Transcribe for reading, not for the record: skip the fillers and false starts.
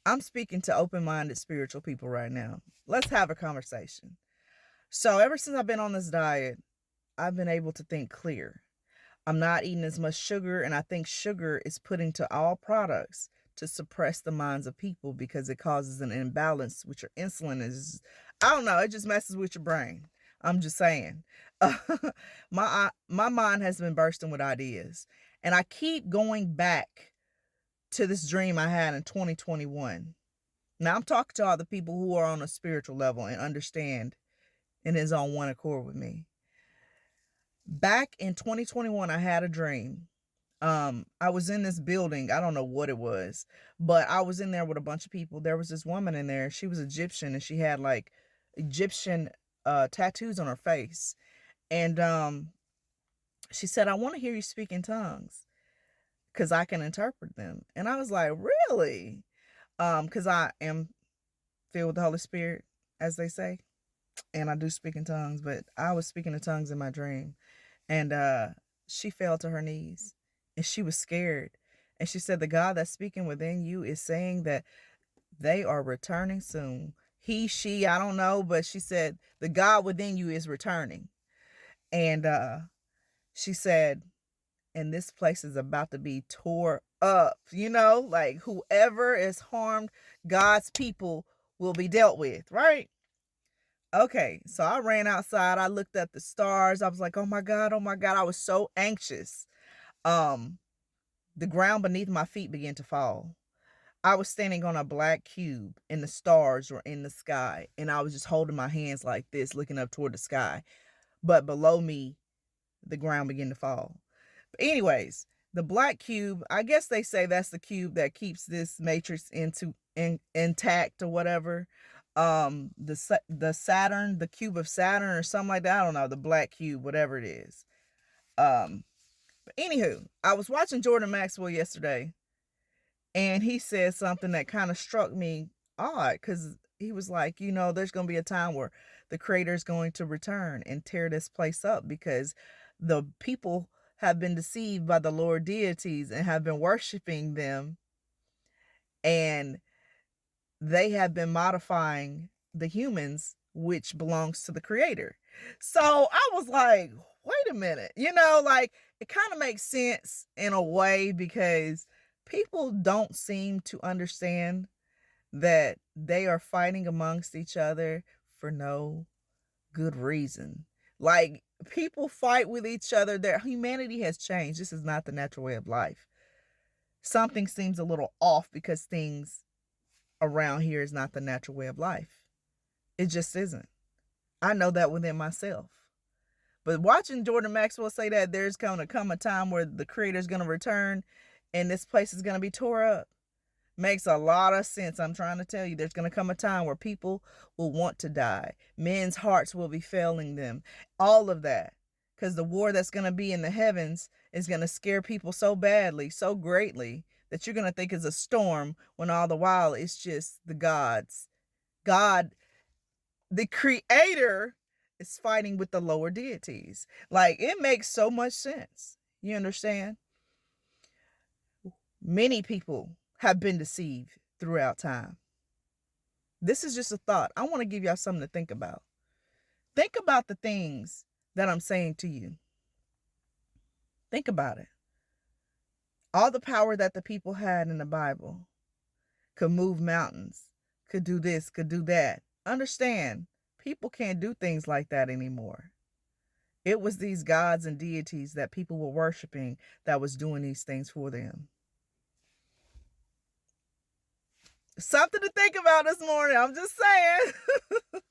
I'm speaking to open-minded spiritual people right now. Let's have a conversation. So, ever since I've been on this diet, I've been able to think clear. I'm not eating as much sugar, and I think sugar is put into all products to suppress the minds of people because it causes an imbalance with your insulin. Is I don't know, it just messes with your brain. I'm just saying. My mind has been bursting with ideas, and I keep going back to this dream I had in 2021. Now I'm talking to all the people who are on a spiritual level and understand and is on one accord with me. Back in 2021, I had a dream. I was in this building. I don't know what it was, but I was in there with a bunch of people. There was this woman in there. She was Egyptian and she had like Egyptian tattoos on her face. And she said, I want to hear you speak in tongues because I can interpret them. And I was like, really? Because I am filled with the Holy Spirit, as they say, and I do speak in tongues, but I was speaking in tongues in my dream. And she fell to her knees and she was scared. And she said, the God that's speaking within you is saying that they are returning soon. He, she, I don't know, but she said, the God within you is returning. And she said, and this place is about to be tore up. Like whoever is harmed God's people will be dealt with, right? Okay, so I ran outside. I looked at the stars. I was like, "Oh my god, oh my god." I was so anxious. Um the ground beneath my feet began to fall. I was standing on a black cube and the stars were in the sky, and I was just holding my hands like this looking up toward the sky. But below me, the ground began to fall. But anyways, the black cube, I guess they say that's the cube that keeps this matrix intact or whatever. The Saturn, the cube of Saturn or something like that. I don't know, the black cube, whatever it is. But anywho, I was watching Jordan Maxwell yesterday, and he said something that kind of struck me odd because he was like, there's going to be a time where the creator is going to return and tear this place up because the people have been deceived by the lower deities and have been worshiping them, and they have been modifying the humans, which belongs to the creator. So I was like, wait a minute, like it kind of makes sense in a way because people don't seem to understand that they are fighting amongst each other for no good reason. Like people fight with each other. Their humanity has changed. This is not the natural way of life. Something seems a little off because things around here is not the natural way of life. It just isn't. I know that within myself. But watching Jordan Maxwell say that there's going to come a time where the creator is going to return and this place is going to be tore up makes a lot of sense. I'm trying to tell you, there's going to come a time where people will want to die. Men's hearts will be failing them. All of that. Because the war that's going to be in the heavens is going to scare people so badly, so greatly, that you're going to think it's a storm when all the while it's just the gods. God, the creator, is fighting with the lower deities. Like, it makes so much sense. You understand? Many people have been deceived throughout time. This is just a thought. I want to give y'all something to think about. Think about the things that I'm saying to you. Think about it. All the power that the people had in the Bible, could move mountains, could do this, could do that. Understand, people can't do things like that anymore. It was these gods and deities that people were worshiping that was doing these things for them. Something to think about this morning. I'm just saying.